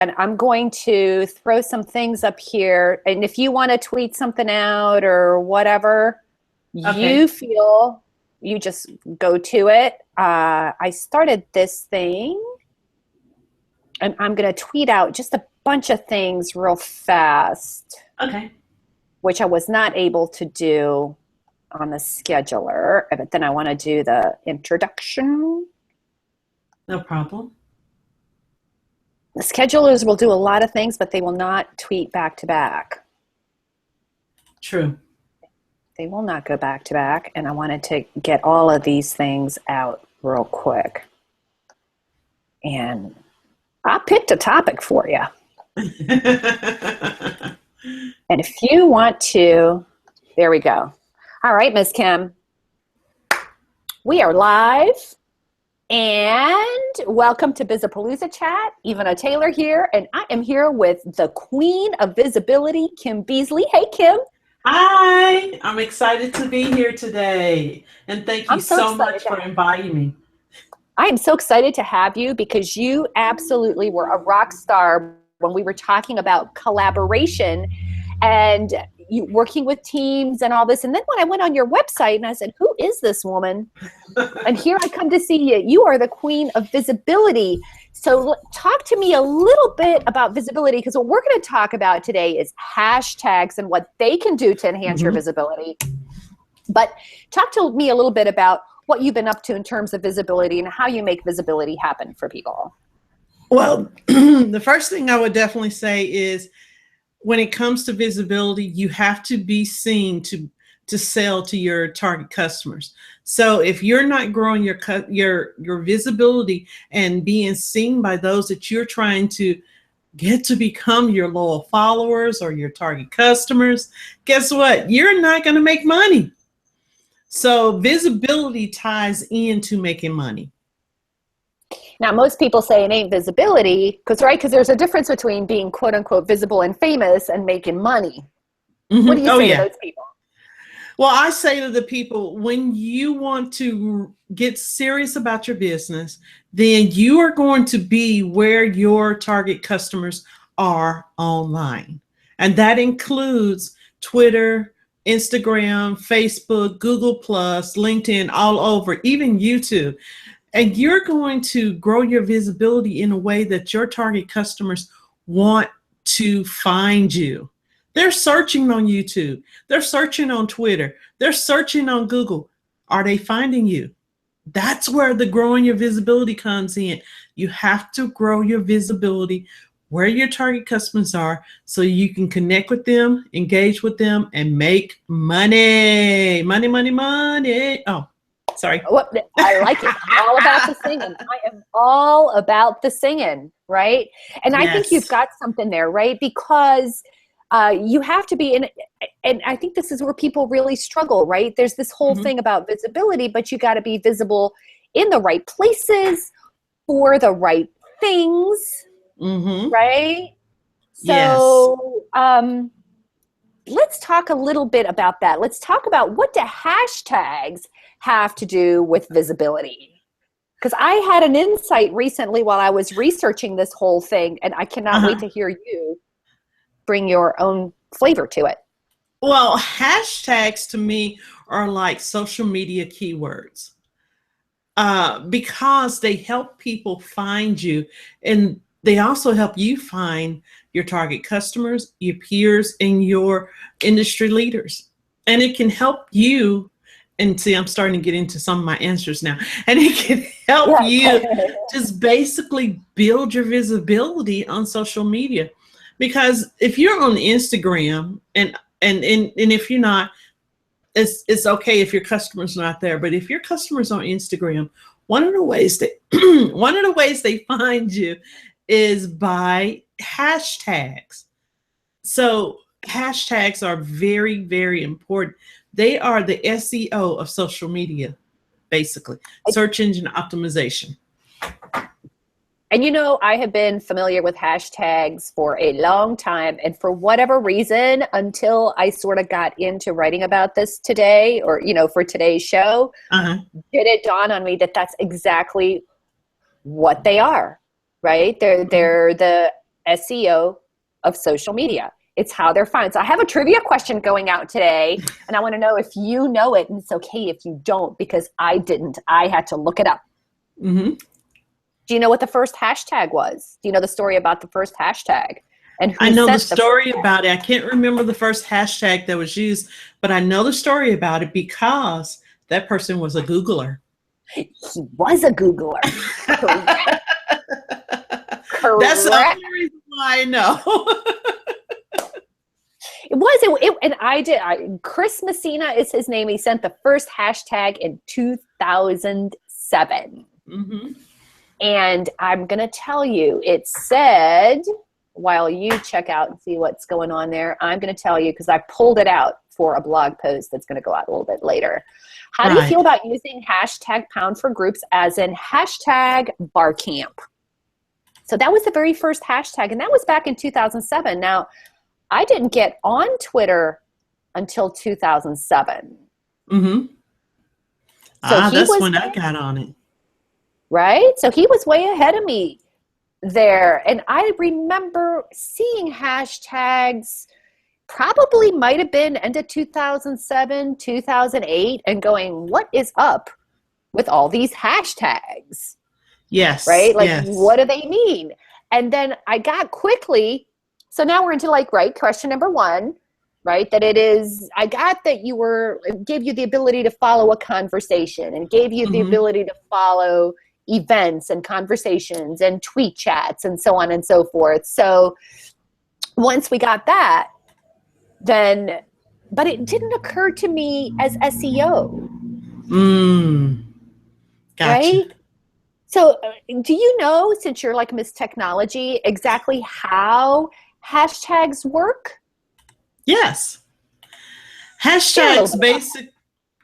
I'm going to throw some things up here. And if you want to tweet something out or whatever Okay. you feel, you just go to it. I started this thing, and I'm going to tweet out just a bunch of things real fast, Okay. which I was not able to do on the scheduler. But then I want to do the introduction. No problem. The schedulers will do a lot of things, but they will not tweet back to back. True. They will not go back to back. And I wanted to get all of these things out real quick. And I picked a topic for you. And if you want to, there we go. All right, Ms. Kim, we are live. And welcome to Bizapalooza Chat. Ivana Taylor here, and I am here with the Queen of Visibility, Kim Beasley. Hey, Kim. Hi, I'm excited to be here today. And thank you I'm so so excited much for inviting me. I am so excited to have you because you absolutely were a rock star when we were talking about collaboration and you working with teams and all this. And then when I went on your website and I said, who is this woman? And here I come to see you. You are the Queen of Visibility. So talk to me a little bit about visibility, because what we're going to talk about today is hashtags and what they can do to enhance your visibility. But talk to me a little bit about what you've been up to in terms of visibility and how you make visibility happen for people. Well, the first thing I would definitely say is when it comes to visibility, you have to be seen to sell to your target customers. So if you're not growing your visibility and being seen by those that you're trying to get to become your loyal followers or your target customers, guess what? You're not going to make money. So visibility ties into making money. Now, most people say it ain't visibility because there's a difference between being quote unquote visible and famous and making money. What do you say to those people? Well, I say to the people, when you want to get serious about your business, then you are going to be where your target customers are online. And that includes Twitter, Instagram, Facebook, Google+, LinkedIn, all over, even YouTube. And you're going to grow your visibility in a way that your target customers want to find you. They're searching on YouTube. They're searching on Twitter. They're searching on Google. Are they finding you? That's where the growing your visibility comes in. You have to grow your visibility where your target customers are so you can connect with them, engage with them, and make money. Money, money, money. Oh, sorry. Well, I like it. I'm all about the singing. I am all about the singing, right? And I think you've got something there, right? Because you have to be in, and I think this is where people really struggle, right? There's this whole thing about visibility, but you got to be visible in the right places for the right things, right? So let's talk a little bit about that. Let's talk about what do hashtags have to do with visibility? Because I had an insight recently while I was researching this whole thing, and I cannot wait to hear you bring your own flavor to it. Well, hashtags to me are like social media keywords because they help people find you, and they also help you find your target customers, your peers, and your industry leaders. And it can help you, and see, I'm starting to get into some of my answers now, and it can help you just basically build your visibility on social media. Because if you're on Instagram and if you're not, it's okay if your customer's not there. But if your customer's on Instagram, one of the ways they find you is by hashtags. So hashtags are very, very important. They are the SEO of social media, basically, search engine optimization. And you know, I have been familiar with hashtags for a long time. And for whatever reason, until I sort of got into writing about this today, or, you know, for today's show, did it dawn on me that that's exactly what they are, right? They're the SEO of social media. It's how they're found. So I have a trivia question going out today, and I want to know if you know it, and it's okay if you don't, because I didn't. I had to look it up. Mm-hmm. Do you know what the first hashtag was? Do you know the story about the first hashtag? And who I know the sent story about it. I can't remember the first hashtag that was used, but I know the story about it because that person was a Googler. He was a Googler. Correct. That's the only reason why I know. It was, and I did. Chris Messina is his name. He sent the first hashtag in 2007. Mm-hmm. And I'm going to tell you, it said, while you check out and see what's going on there, I'm going to tell you, because I pulled it out for a blog post that's going to go out a little bit later. How do you feel about using hashtag pound for groups as in hashtag bar camp? So that was the very first hashtag, and that was back in 2007. Now, I didn't get on Twitter until 2007. Mm-hmm. So that's when I got on it. Right? So he was way ahead of me there. And I remember seeing hashtags, probably might have been end of 2007, 2008, and going, what is up with all these hashtags? Yes. Right? Like, yes. What do they mean? And then I got quickly, so now we're into question number one, right? That it is, I got that gave you the ability to follow a conversation and gave you the ability to follow events and conversations and tweet chats and so on and so forth. So once we got that, then, but it didn't occur to me as SEO. Gotcha. Right? So do you know, since you're like Miss Technology, exactly how hashtags work? Yes. Hashtags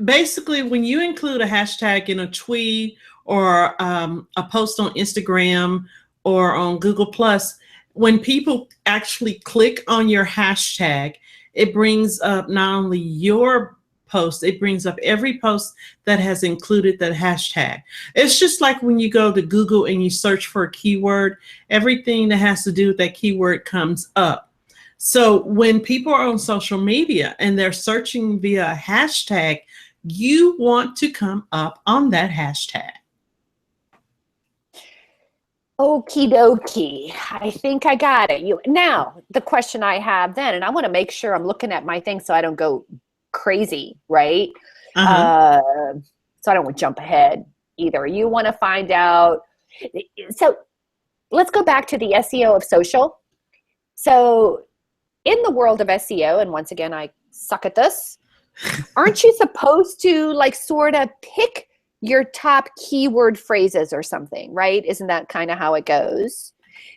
basically when you include a hashtag in a tweet or a post on Instagram or on Google Plus, when people actually click on your hashtag, it brings up not only your post, it brings up every post that has included that hashtag. It's just like when you go to Google and you search for a keyword, everything that has to do with that keyword comes up. So when people are on social media and they're searching via a hashtag, you want to come up on that hashtag. Okie dokie. I think I got it. Now, the question I have then, and I want to make sure I'm looking at my thing so I don't go crazy, right? So I don't want to jump ahead either. You want to find out. So let's go back to the SEO of social. So in the world of SEO, and once again, I suck at this, aren't you supposed to sort of pick your top keyword phrases or something, right? Isn't that kind of how it goes?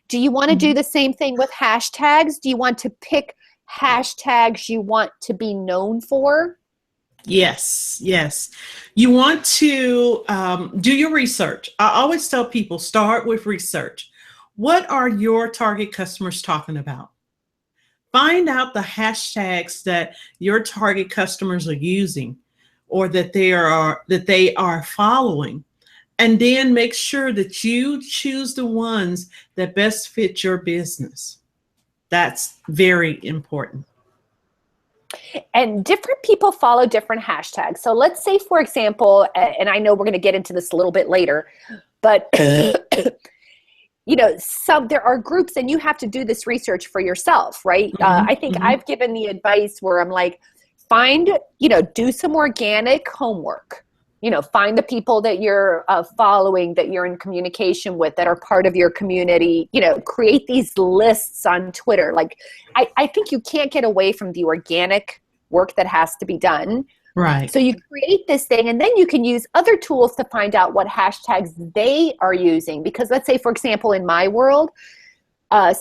Do you want to do the same thing with hashtags? Do you want to pick hashtags you want to be known for? Yes. You want to do your research. I always tell people, start with research. What are your target customers talking about? Find out the hashtags that your target customers are using or that they are following. And then make sure that you choose the ones that best fit your business. That's very important. And different people follow different hashtags. So let's say, for example, and I know we're going to get into this a little bit later, but there are groups and you have to do this research for yourself, right? I think I've given the advice where I'm like, do some organic homework. Find the people that you're following, that you're in communication with, that are part of your community. Create these lists on Twitter. I think you can't get away from the organic work that has to be done. Right. So you create this thing, and then you can use other tools to find out what hashtags they are using. Because let's say, for example, in my world,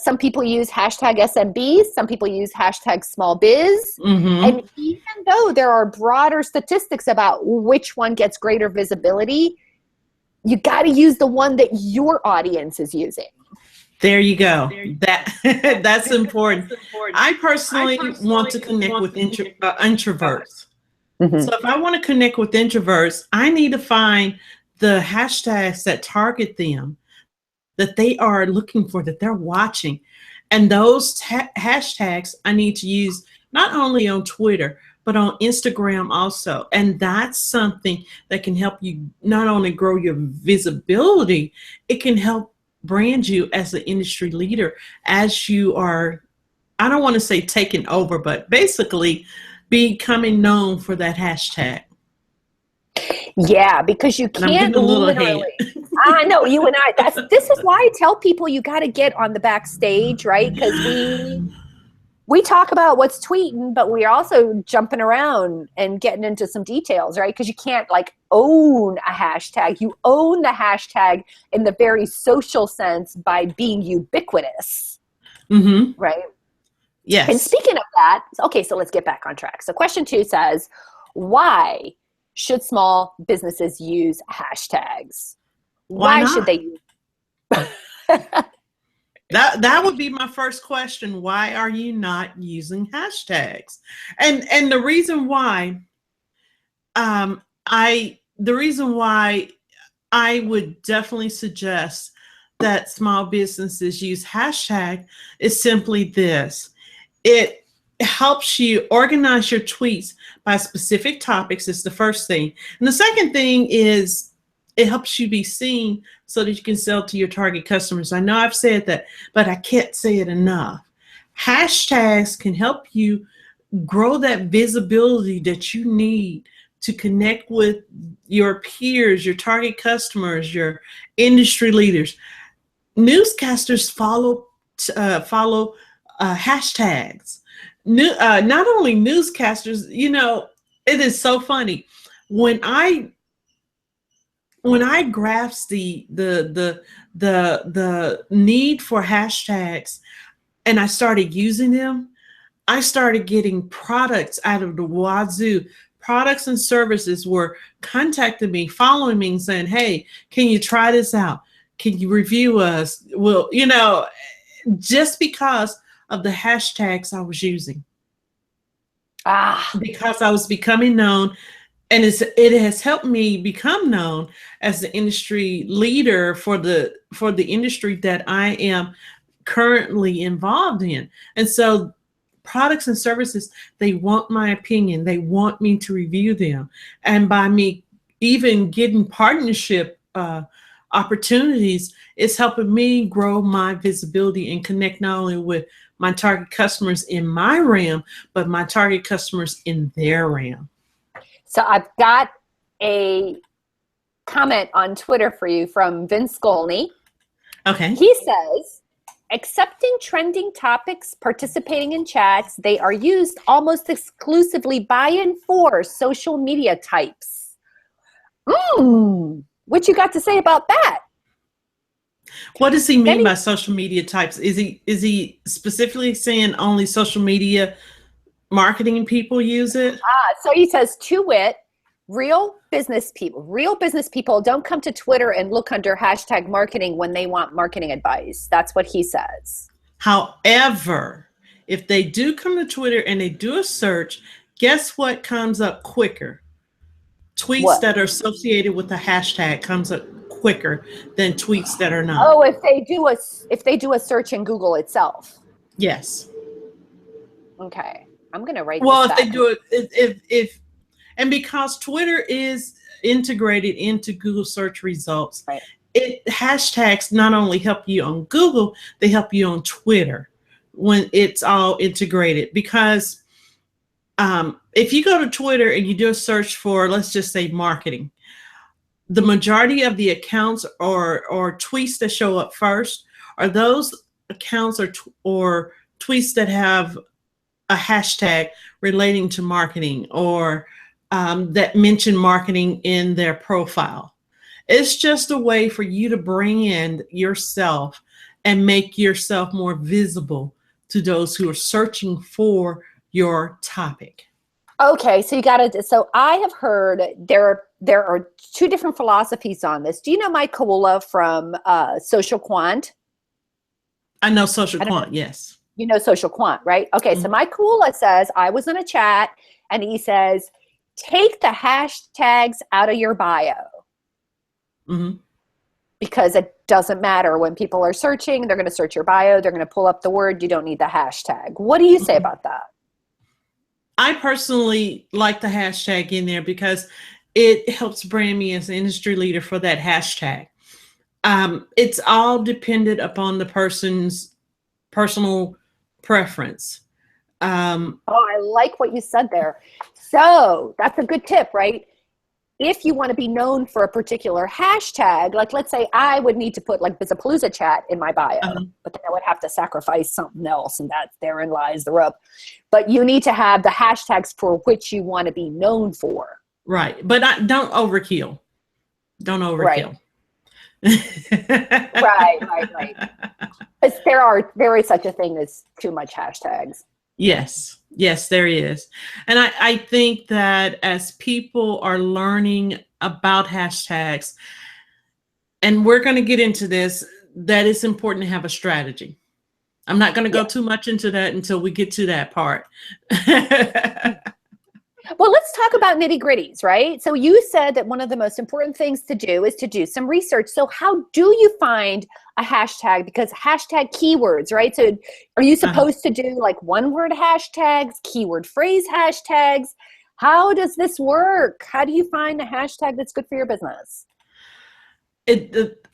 some people use hashtag SMBs, some people use hashtag small biz. And even though there are broader statistics about which one gets greater visibility, you got to use the one that your audience is using. There you go. That's important. I personally want to connect with introverts. So if I want to connect with introverts, I need to find the hashtags that target them, that they are looking for, that they're watching. And those hashtags I need to use not only on Twitter, but on Instagram also. And that's something that can help you not only grow your visibility, it can help brand you as an industry leader as you are, I don't want to say taking over, but basically becoming known for that hashtag. Yeah, because you And I'm getting can't a little literally. ahead. I know, you and I. This is why I tell people you got to get on the backstage, right? Because we talk about what's tweeting, but we're also jumping around and getting into some details, right? Because you can't like own a hashtag. You own the hashtag in the very social sense by being ubiquitous, right? Yes. And speaking of that, okay, so let's get back on track. So question 2 says, why should small businesses use hashtags? Why not? Should they use That would be my first question. Why are you not using hashtags? And the reason why, the reason why I would definitely suggest that small businesses use hashtag is simply this. It helps you organize your tweets by specific topics is the first thing. And the second thing is it helps you be seen so that you can sell to your target customers. I know I've said that, but I can't say it enough. Hashtags can help you grow that visibility that you need to connect with your peers, your target customers, your industry leaders. Newscasters follow hashtags. Not only newscasters, it is so funny when I grasped the need for hashtags and I started using them, I started getting products out of the wazoo. Products and services were contacting me, following me, and saying, "Hey, can you try this out? Can you review us?" Well, just because of the hashtags I was using. Because I was becoming known, and it has helped me become known as the industry leader for the industry that I am currently involved in. And so products and services, they want my opinion. They want me to review them. And by me even getting partnership opportunities, it's helping me grow my visibility and connect not only with my target customers in my realm, but my target customers in their realm. So I've got a comment on Twitter for you from Vince Scolney. Okay. He says, accepting trending topics, participating in chats, they are used almost exclusively by and for social media types. What you got to say about that? What does he mean by social media types? Is he specifically saying only social media marketing people use it? So he says, to wit, real business people don't come to Twitter and look under hashtag marketing when they want marketing advice. That's what he says. However, if they do come to Twitter and they do a search, guess what comes up quicker? Tweets that are associated with the hashtag comes up quicker than tweets that are not. Oh, if they do a search in Google itself. Yes. Okay. I'm going to write this down. If they do it, and because Twitter is integrated into Google search results, right. Hashtags not only help you on Google, they help you on Twitter when it's all integrated. Because if you go to Twitter and you do a search for, let's just say, marketing, the majority of the accounts or tweets that show up first are those accounts or tweets that have a hashtag relating to marketing or that mention marketing in their profile. It's just a way for you to bring in yourself and make yourself more visible to those who are searching for your topic. Okay, so I have heard there are two different philosophies on this. Do you know Mike Kawula from Social Quant? I know Social Quant, yes. You know Social Quant, right? Okay, So Mike Kawula says, I was in a chat, and he says, take the hashtags out of your bio. because it doesn't matter when people are searching, they're going to search your bio, they're going to pull up the word, you don't need the hashtag. What do you say about that? I personally like the hashtag in there because it helps brand me as an industry leader for that hashtag. It's all dependent upon the person's personal preference. Oh, I like what you said there. So that's a good tip, right? If you want to be known for a particular hashtag, like let's say I would need to put like Bizzapalooza chat in my bio, but then I would have to sacrifice something else, and that's therein lies the rub. But you need to have the hashtags for which you want to be known for. Right. But don't overkill. Don't overkill. Right. Because there is such a thing as too much hashtags. Yes, there is. And I think that as people are learning about hashtags, and we're going to get into this, that it's important to have a strategy. I'm not going to go too much into that until we get to that part. Well, let's talk about nitty gritties, right? So you said that one of the most important things to do is to do some research. So how do you find a hashtag? Because hashtag keywords, right? So are you supposed to do like one word hashtags, keyword phrase hashtags? How does this work? How do you find a hashtag that's good for your business?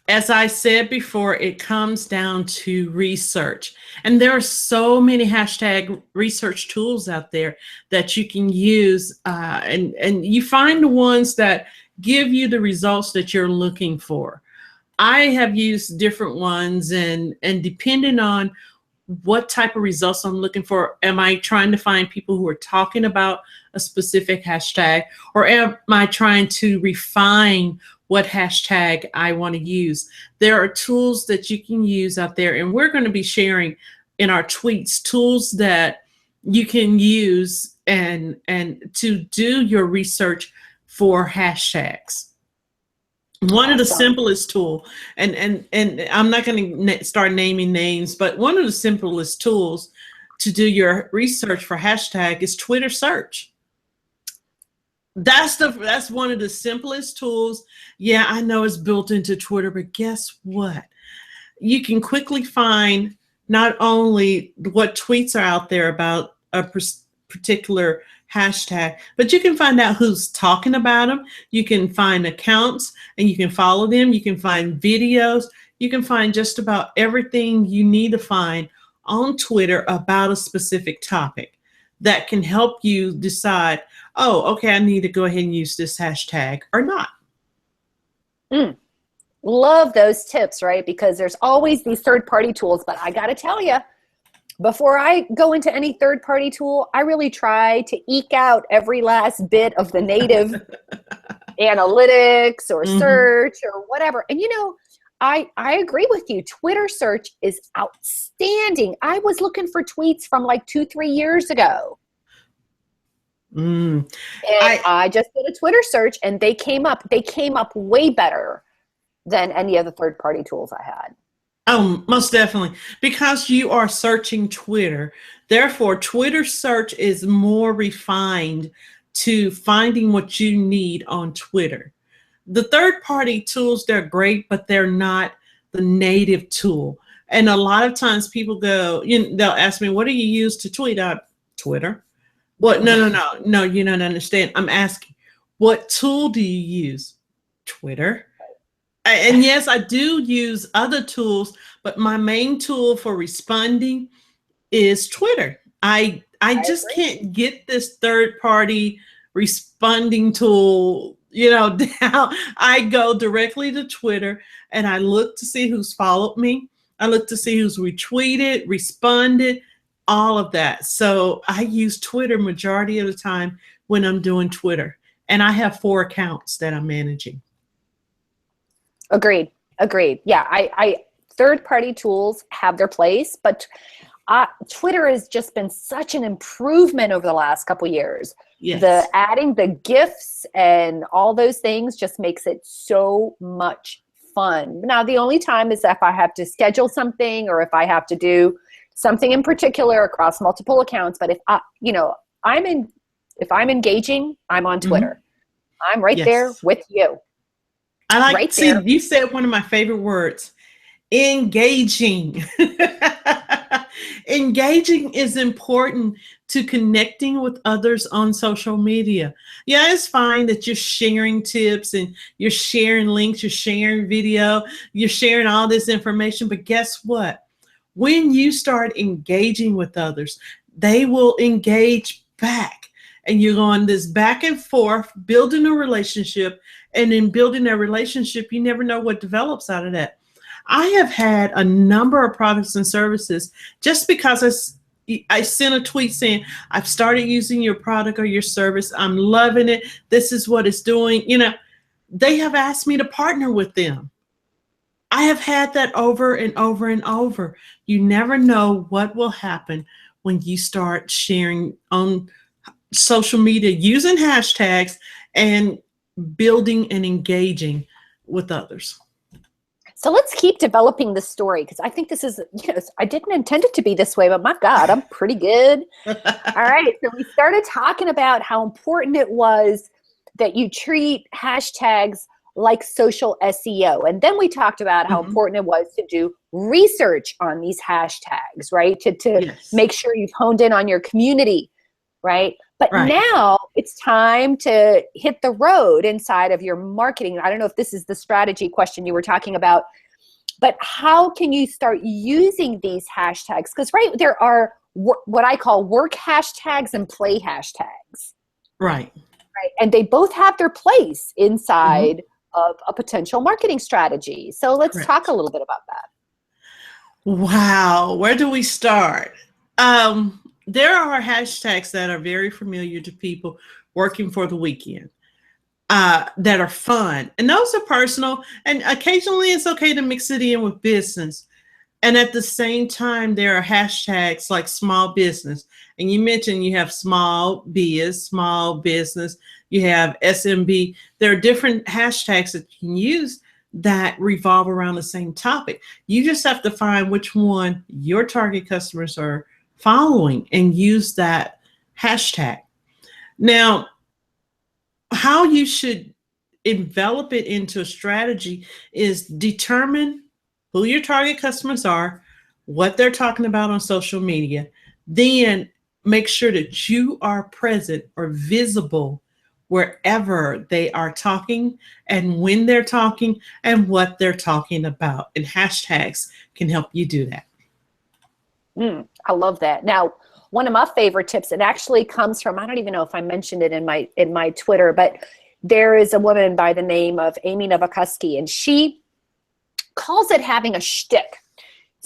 As I said before, it comes down to research. And there are so many hashtag research tools out there that you can use. And you find the ones that give you the results that you're looking for. I have used different ones, and depending on what type of results I'm looking for, am I trying to find people who are talking about a specific hashtag, or am I trying to refine what hashtag I want to use? There are tools that you can use out there, and we're going to be sharing in our tweets tools that you can use and to do your research for hashtags. One of the simplest tool, and I'm not going to start naming names, but one of the simplest tools to do your research for hashtag is Twitter search. That's one of the simplest tools. Yeah, I know it's built into Twitter, but guess what? You can quickly find not only what tweets are out there about a particular hashtag, but you can find out who's talking about them. You can find accounts and you can follow them. You can find videos. You can find just about everything you need to find on Twitter about a specific topic that can help you decide, oh, okay, I need to go ahead and use this hashtag or not. Love those tips, right? Because there's always these third-party tools, but I got to tell you, before I go into any third-party tool, I really try to eke out every last bit of the native analytics or search or whatever. And I agree with you. Twitter search is outstanding. I was looking for tweets from like 2-3 years ago. And I just did a Twitter search and they came up way better than any of the third-party tools I had. Oh, most definitely. Because you are searching Twitter. Therefore, Twitter search is more refined to finding what you need on Twitter. The third-party tools, they're great, but they're not the native tool. And a lot of times people go, they'll ask me, what do you use to tweet? Twitter. What? No, you don't understand. I'm asking, what tool do you use? Twitter. And yes, I do use other tools, but my main tool for responding is Twitter. I just can't get this third-party responding tool, down. I go directly to Twitter and I look to see who's followed me. I look to see who's retweeted, responded, all of that. So I use Twitter majority of the time when I'm doing Twitter. And I have 4 accounts that I'm managing. Agreed. Yeah, I third-party tools have their place, but Twitter has just been such an improvement over the last couple of years. Yes. The adding the GIFs and all those things just makes it so much fun. Now, the only time is if I have to schedule something or if I have to do something in particular across multiple accounts. But if I'm engaging, I'm on Twitter. I'm right there with you. I like, right see, there. you said one of my favorite words, engaging. Engaging is important to connecting with others on social media. Yeah, it's fine that you're sharing tips and you're sharing links, you're sharing video, you're sharing all this information, but guess what? When you start engaging with others, they will engage back. And you're going this back and forth, building a relationship. And in building that relationship, you never know what develops out of that. I have had a number of products and services just because I sent a tweet saying, I've started using your product or your service. I'm loving it. This is what it's doing. You know, they have asked me to partner with them. I have had that over and over and over. You never know what will happen when you start sharing on social media using hashtags and building and engaging with others. So let's keep developing the story, because I think this is, I didn't intend it to be this way, but my God, I'm pretty good. All right. So we started talking about how important it was that you treat hashtags like social SEO. And then we talked about how important it was to do research on these hashtags, right? To Yes. make sure you've honed in on your community, right? But now it's time to hit the road inside of your marketing. I don't know if this is the strategy question you were talking about, but how can you start using these hashtags? Because, right, there are what I call work hashtags and play hashtags. Right. And they both have their place inside of a potential marketing strategy. So let's talk a little bit about that. Wow. Where do we start? There are hashtags that are very familiar to people working for the weekend that are fun. And those are personal. And occasionally it's okay to mix it in with business. And at the same time, there are hashtags like small business. And you mentioned you have small biz, small business, you have SMB. There are different hashtags that you can use that revolve around the same topic. You just have to find which one your target customers are following and use that hashtag. Now, how you should envelop it into a strategy is determine who your target customers are, what they're talking about on social media, then make sure that you are present or visible wherever they are talking and when they're talking and what they're talking about. And hashtags can help you do that. I love that. Now, one of my favorite tips, it actually comes from, I don't even know if I mentioned it in my Twitter, but there is a woman by the name of Amy Novakoski, and she calls it having a shtick.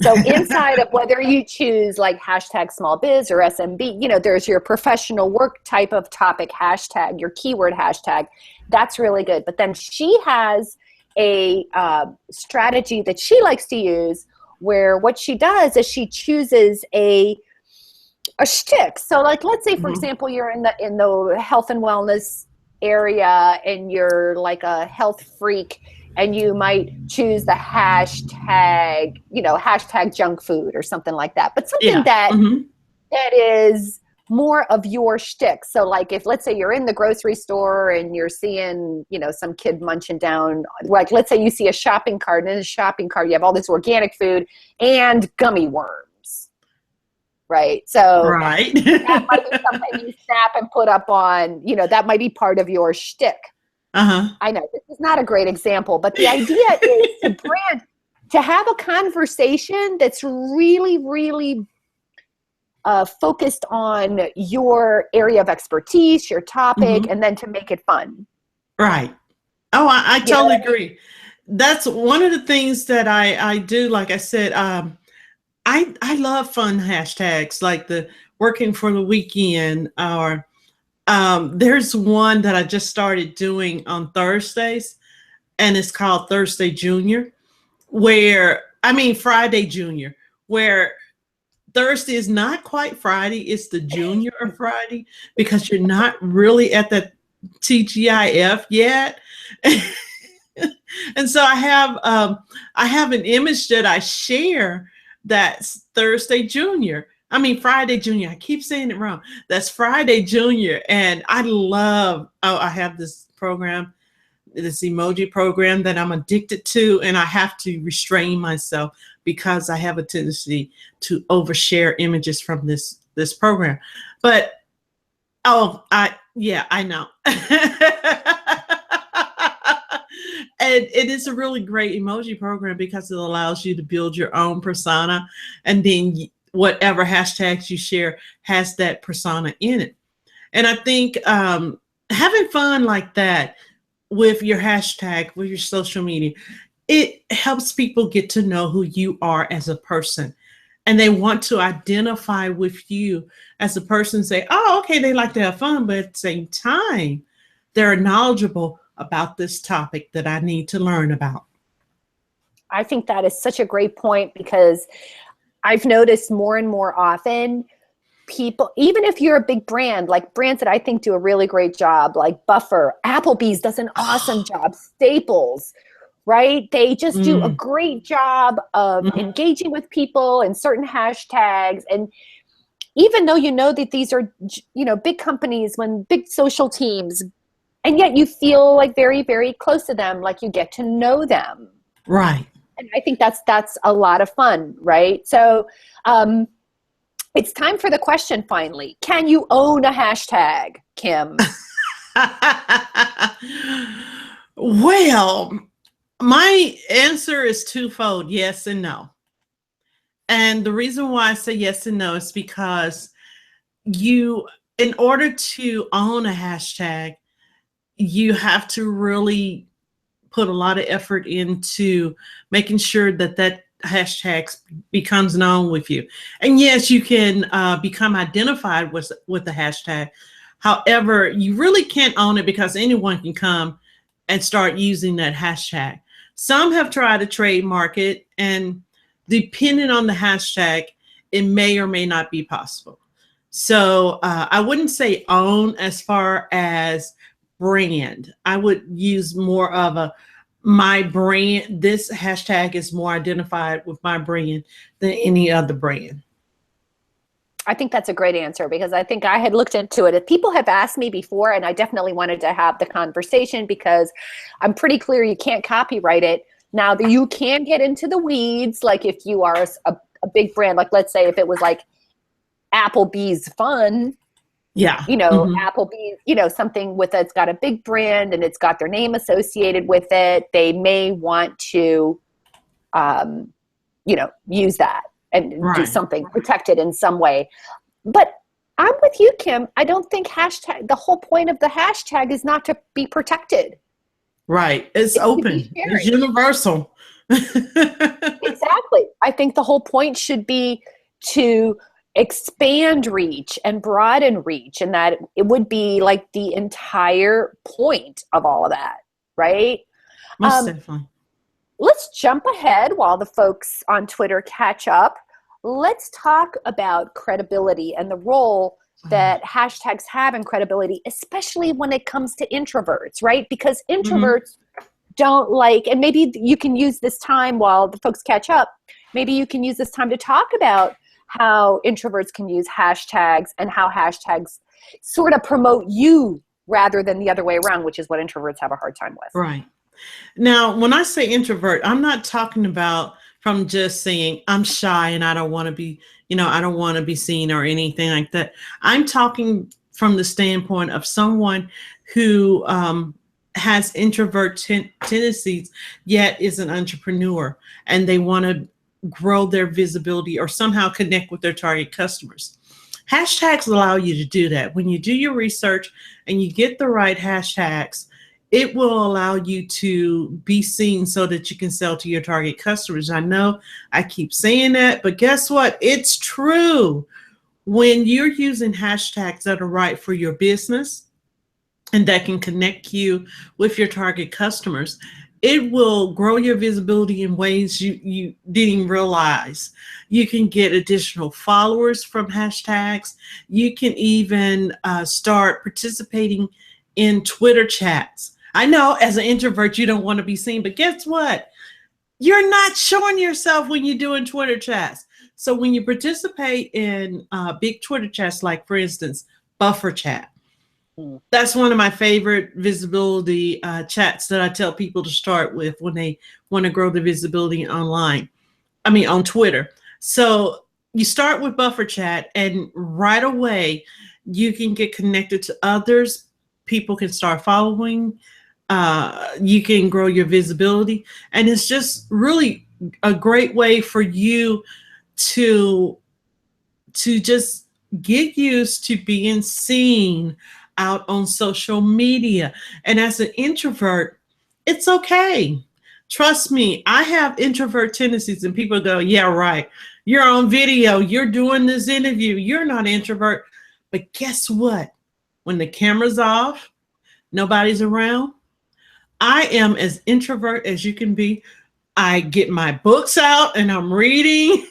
So inside of whether you choose like hashtag small biz or SMB, there's your professional work type of topic hashtag, your keyword hashtag. That's really good. But then she has a strategy that she likes to use, where what she does is she chooses a shtick. So like, let's say, for example, you're in the health and wellness area and you're like a health freak, and you might choose the hashtag, hashtag junk food or something like that. But something that is more of your shtick. So like, if let's say you're in the grocery store and you're seeing, some kid munching down, like let's say you see a shopping cart, and in the shopping cart you have all this organic food and gummy worms, right? So that might be something you snap and put up on, that might be part of your shtick. I know this is not a great example, but the idea is to have a conversation that's really, really focused on your area of expertise, your topic, and then to make it fun. Right. Oh, I totally agree. That's one of the things that I do. Like I said, I love fun hashtags like the working for the weekend, or there's one that I just started doing on Thursdays, and it's called Thursday Junior, Friday Junior, where Thursday is not quite Friday, it's the junior of Friday, because you're not really at the TGIF yet. And so I have an image that I share that's Thursday Junior. Friday Junior. I keep saying it wrong. That's Friday Junior. And I have this program this emoji program that I'm addicted to, and I have to restrain myself because I have a tendency to overshare images from this program. But I know. And it is a really great emoji program because it allows you to build your own persona, and then whatever hashtags you share has that persona in it. And I think having fun like that with your hashtag, with your social media, it helps people get to know who you are as a person. And they want to identify with you as a person, say, oh, okay, they like to have fun, but at the same time, they're knowledgeable about this topic that I need to learn about. I think that is such a great point, because I've noticed more and more often people, even if you're a big brand, like brands that I think do a really great job, like Buffer, Applebee's does an awesome job, Staples, right? They just do a great job of engaging with people and certain hashtags. And even though you know that these are, big companies, when big social teams, and yet you feel like very, very close to them, like you get to know them. Right. And I think that's a lot of fun, right? So it's time for the question finally. Can you own a hashtag, Kim? Well, my answer is twofold, yes and no. And the reason why I say yes and no is because in order to own a hashtag, you have to really put a lot of effort into making sure that hashtag becomes known with you. And yes, you can become identified with the hashtag. However, you really can't own it because anyone can come and start using that hashtag. Some have tried to trademark it, and depending on the hashtag, it may or may not be possible. So I wouldn't say own as far as brand. I would use more of my brand. This hashtag is more identified with my brand than any other brand. I think that's a great answer, because I think I had looked into it. If people have asked me before, and I definitely wanted to have the conversation, because I'm pretty clear you can't copyright it. Now, you can get into the weeds, like if you are a big brand, like let's say if it was like Applebee's Fun, Applebee's, something with it's got a big brand and it's got their name associated with it, they may want to, use that and do something protected in some way. But I'm with you, Kim. I don't think the whole point of the hashtag is not to be protected. Right. It's open. It's universal. Exactly. I think the whole point should be to expand reach and broaden reach, and that it would be like the entire point of all of that, right? Most definitely. Let's jump ahead while the folks on Twitter catch up. Let's talk about credibility and the role that hashtags have in credibility, especially when it comes to introverts, right? Because introverts don't like, and maybe you can use this time while the folks catch up, maybe you can use this time to talk about how introverts can use hashtags and how hashtags sort of promote you rather than the other way around, which is what introverts have a hard time with. Right. Now, when I say introvert, I'm not talking about from just saying I'm shy and I don't want to be, I don't want to be seen or anything like that. I'm talking from the standpoint of someone who has introvert tendencies, yet is an entrepreneur, and they want to grow their visibility or somehow connect with their target customers. Hashtags allow you to do that. When you do your research and you get the right hashtags, it will allow you to be seen so that you can sell to your target customers. I know I keep saying that, but guess what? It's true. When you're using hashtags that are right for your business and that can connect you with your target customers, it will grow your visibility in ways you didn't realize. You can get additional followers from hashtags. You can even start participating in Twitter chats. I know as an introvert, you don't want to be seen, but guess what? You're not showing yourself when you're doing Twitter chats. So when you participate in big Twitter chats, like for instance, Buffer Chat, Mm. That's one of my favorite visibility chats that I tell people to start with when they want to grow the visibility online. I mean, on Twitter. So you start with buffer chat, and right away you can get connected to others. People can start following. You can grow your visibility, and it's just really a great way for you to just get used to being seen out on social media. And as an introvert, it's okay. Trust me, I have introvert tendencies, and people go, yeah, right. You're on video, you're doing this interview, you're not introvert. But guess what? When the camera's off, nobody's around, I am as introvert as you can be. I get my books out and I'm reading.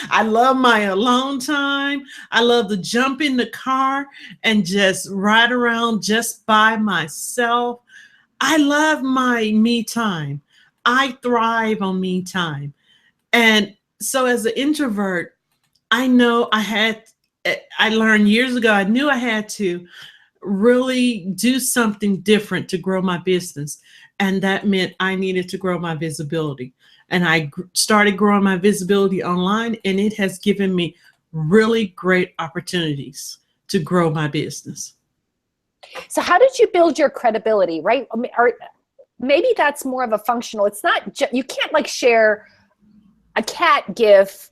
I love my alone time. I love to jump in the car and just ride around just by myself. I love my me time. I thrive on me time. And so as an introvert, I know I learned years ago, I knew I had to really do something different to grow my business. And that meant I needed to grow my visibility. And I started growing my visibility online, and it has given me really great opportunities to grow my business. So how did you build your credibility, right? Or maybe that's more of a functional. It's not, you can't like share a cat gif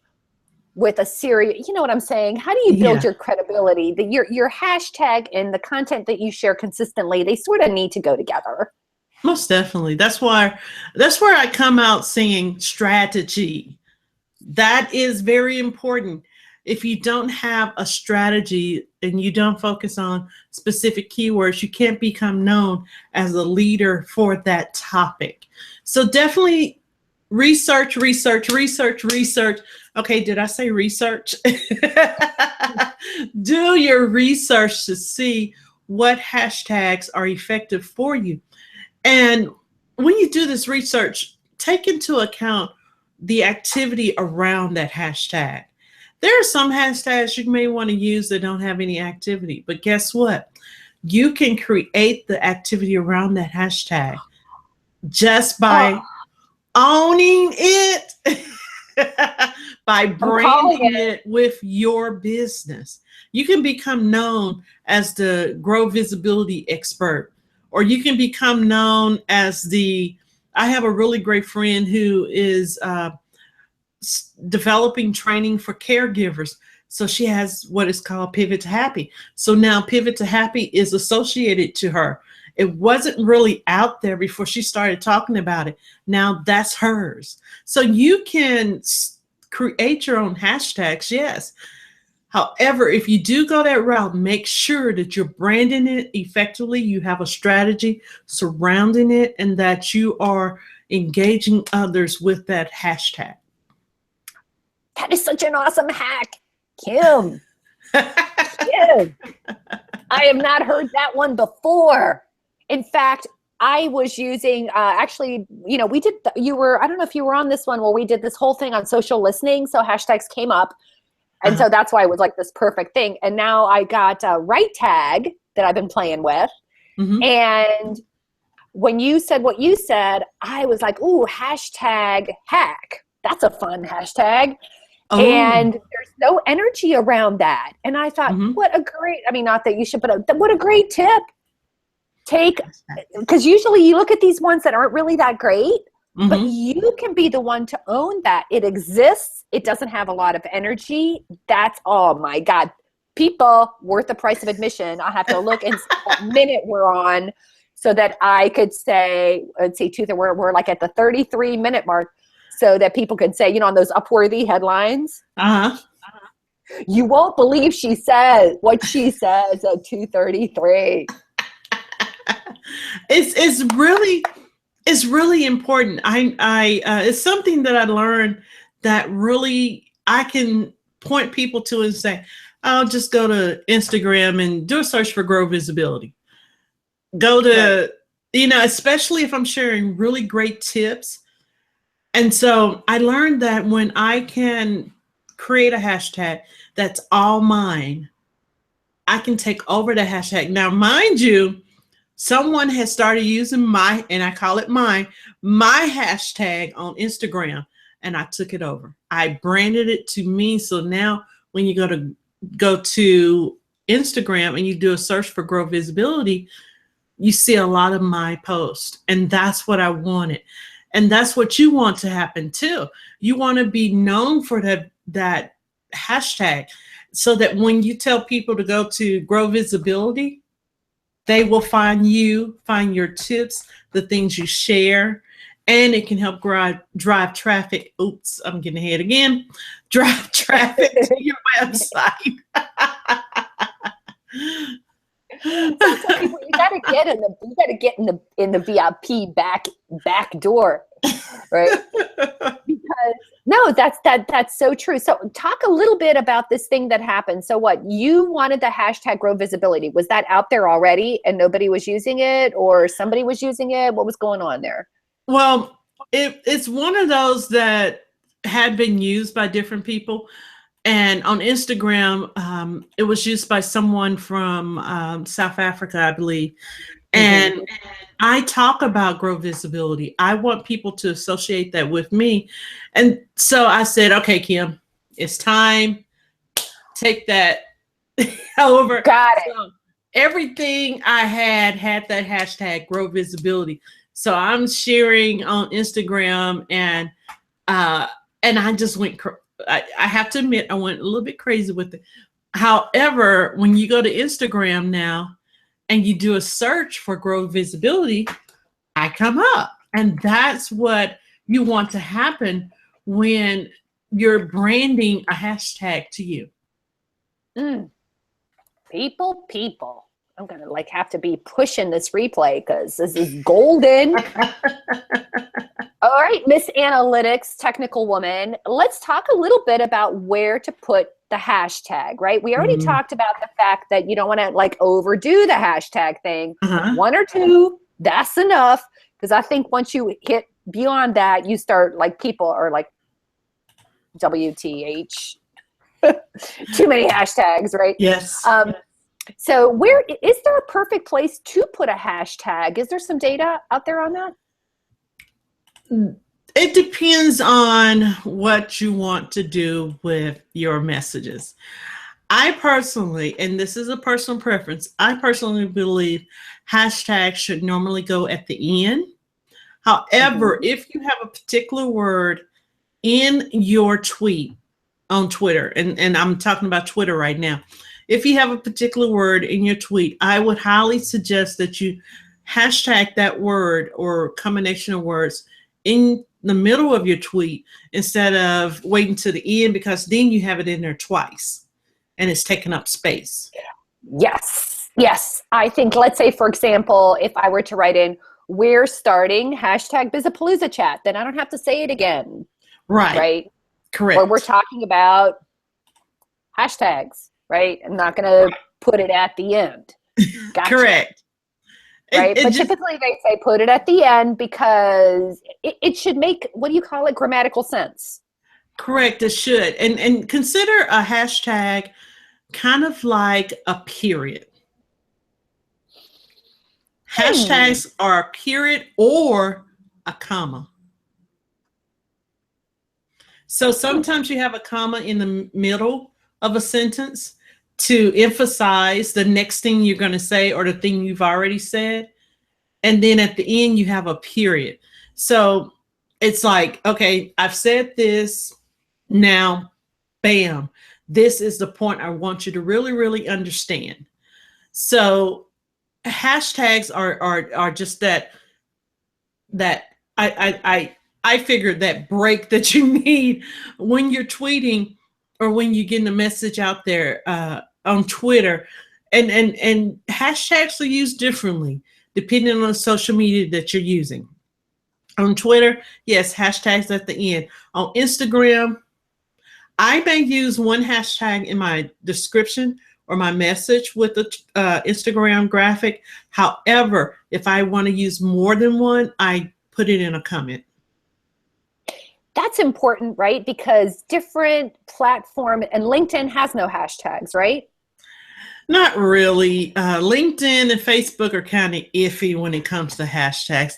with a serious, you know what I'm saying? How do you build your credibility? Your hashtag and the content that you share consistently, they sort of need to go together. Most definitely. That's where I come out saying strategy. That is very important. If you don't have a strategy and you don't focus on specific keywords, you can't become known as a leader for that topic. So definitely research. Okay, did I say research? Do your research to see what hashtags are effective for you. And when you do this research, take into account the activity around that hashtag. There are some hashtags you may want to use that don't have any activity, but guess what? You can create the activity around that hashtag just by owning it, by branding it with your business. You can become known as the grow visibility expert, or you can become known as I have a really great friend who is developing training for caregivers. So she has what is called Pivot to Happy. So now Pivot to Happy is associated to her. It wasn't really out there before she started talking about it. Now that's hers. So you can create your own hashtags, yes. However, if you do go that route, make sure that you're branding it effectively, you have a strategy surrounding it, and that you are engaging others with that hashtag. That is such an awesome hack, Kim. Kim. I have not heard that one before. In fact, I was using, actually, you know, I don't know if you were on this one where we did this whole thing on social listening. So hashtags came up. And so that's why it was like this perfect thing. And now I got a right tag that I've been playing with. Mm-hmm. And when you said what you said, I was like, ooh, hashtag hack. That's a fun hashtag. Oh. And there's no energy around that. And I thought, what a great, I mean, not that you should, but what a great tip. Because usually you look at these ones that aren't really that great, but you can be the one to own that. It exists. It doesn't have a lot of energy. That's, oh my God, people worth the price of admission. I'll have to look and see what minute we're on so that I could say, let's see, we're like at the 33-minute mark, so that people could say, you know, on those Upworthy headlines, you won't believe what she says at 2:33. It's really important. It's something that I learned that really I can point people to and say, I'll just go to Instagram and do a search for grow visibility. Go to, you know, especially if I'm sharing really great tips. And so I learned that when I can create a hashtag that's all mine, I can take over the hashtag. Now, mind you, someone has started using and I call it my hashtag on Instagram, and I took it over. I branded it to me. So now when you go to Instagram and you do a search for grow visibility, you see a lot of my posts, and that's what I wanted. And that's what you want to happen too. You want to be known for that hashtag, so that when you tell people to go to grow visibility, they will find your tips, the things you share, and it can help drive traffic. Oops, I'm getting ahead again. Drive traffic to your website. So people, you gotta get in the VIP back door, right? Because no, that's so true. So talk a little bit about this thing that happened. So what, you wanted the hashtag grow visibility. Was that out there already and nobody was using it, or somebody was using it? What was going on there? Well, it's one of those that had been used by different people. And on Instagram, it was used by someone from South Africa, I believe. And I talk about grow visibility. I want people to associate that with me. And so I said, okay, Kim, it's time. Take that over. Got it. So everything I had that hashtag grow visibility. So I'm sharing on Instagram, and I just went. I have to admit, I went a little bit crazy with it. However, when you go to Instagram now and you do a search for grow visibility, I come up. And that's what you want to happen when you're branding a hashtag to you. People. I'm going to have to be pushing this replay because this is golden. All right, Miss Analytics, technical woman, let's talk a little bit about where to put the hashtag, right? We already talked about the fact that you don't want to overdo the hashtag thing. One or two, that's enough. Because I think once you hit beyond that, you start people are WTH. Too many hashtags, right? Yes. So is there a perfect place to put a hashtag? Is there some data out there on that? It depends on what you want to do with your messages. I personally, and this is a personal preference, I personally believe hashtags should normally go at the end. However, if you have a particular word in your tweet on Twitter, and I'm talking about Twitter right now, if you have a particular word in your tweet, I would highly suggest that you hashtag that word or combination of words in the middle of your tweet instead of waiting to the end, because then you have it in there twice and it's taking up space. Yes. I think, let's say, for example, if I were to write in, we're starting hashtag Bizapalooza chat, then I don't have to say it again. Right? Correct. Or we're talking about hashtags, right? I'm not going to put it at the end. Gotcha. Correct. Right. But typically they say put it at the end because it should make, what do you call it, grammatical sense. Correct. It should. And consider a hashtag kind of like a period. Hashtags are a period or a comma. So sometimes you have a comma in the middle of a sentence to emphasize the next thing you're going to say or the thing you've already said. And then at the end, you have a period. So it's like, okay, I've said this. Now, bam, this is the point I want you to really, really understand. So hashtags are just that I figured that break that you need when you're tweeting or when you're getting a message out there on Twitter, and hashtags are used differently depending on the social media that you're using. On Twitter, yes, hashtags at the end. On Instagram, I may use one hashtag in my description or my message with the Instagram graphic. However, if I want to use more than one, I put it in a comment. That's important, right? Because different platform, and LinkedIn has no hashtags, right? Not really. LinkedIn and Facebook are kind of iffy when it comes to hashtags.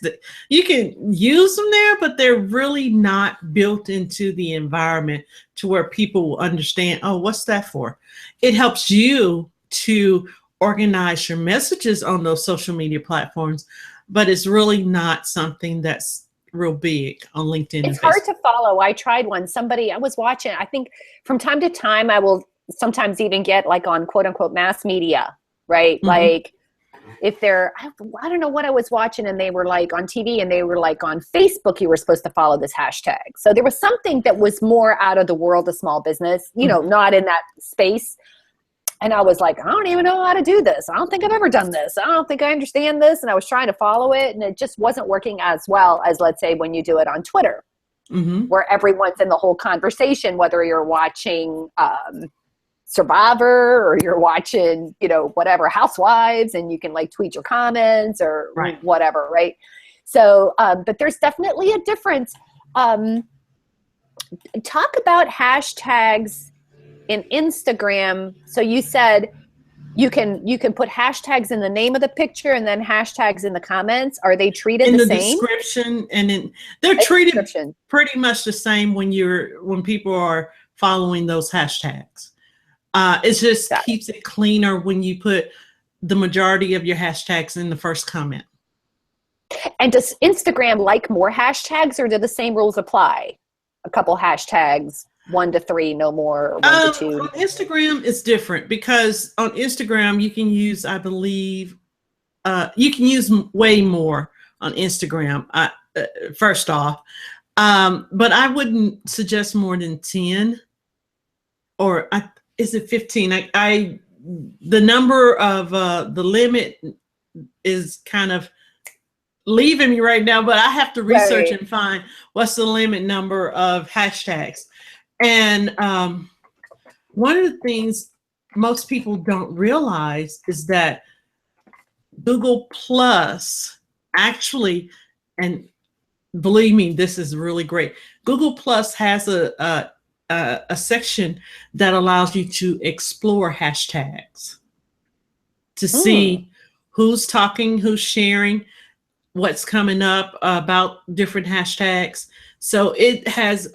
You can use them there, but they're really not built into the environment to where people will understand, oh, what's that for? It helps you to organize your messages on those social media platforms, but it's really not something that's real big on LinkedIn and It's hard Facebook. to follow. I tried one. Somebody I was watching, I think from time to time, I will sometimes even get like on quote unquote mass media, right? Mhm. Like if they're, I don't know what I was watching and they were like on TV and they were like on Facebook, you were supposed to follow this hashtag. So there was something that was more out of the world of small business, you know, Mhm. not in that space. And I was like, I don't even know how to do this. I don't think I've ever done this. I don't think I understand this. And I was trying to follow it and it just wasn't working as well as, let's say, when you do it on Twitter, Mhm. where everyone's in the whole conversation, whether you're watching Survivor or you're watching, you know, whatever, Housewives, and you can like tweet your comments or Right. whatever, right? So, but there's definitely a difference. Um, Talk about hashtags in Instagram. So you said you can put hashtags in the name of the picture and then hashtags in the comments. Are they treated In the the same? description, and they're In the treated description. pretty much the same when people are following those hashtags. It just Got keeps it cleaner when you put the majority of your hashtags in the first comment. it. And does Instagram like more hashtags or do the same rules apply? A couple hashtags, 1 to 3, no more, or 1 to 2. On Instagram, it's different because on Instagram you can use, I believe, you can use way more on Instagram. First off, but I wouldn't suggest more than 10, or is it 15? The number of the limit is kind of leaving me right now, but I have to research Right. and find what's the limit number of hashtags. And one of the things most people don't realize is that Google Plus actually, and believe me, this is really great. Google Plus has a section that allows you to explore hashtags to Mm. see who's talking, who's sharing, what's coming up about different hashtags. So it has,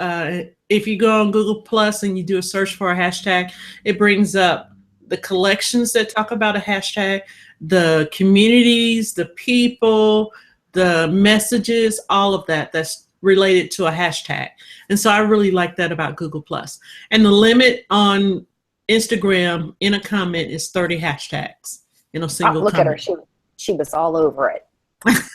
if you go on Google Plus and you do a search for a hashtag, it brings up the collections that talk about a hashtag, the communities, the people, the messages, all of that that's related to a hashtag. And so I really like that about Google Plus. And the limit on Instagram in a comment is 30 hashtags in a Oh, single look at her. comment. She was all over it.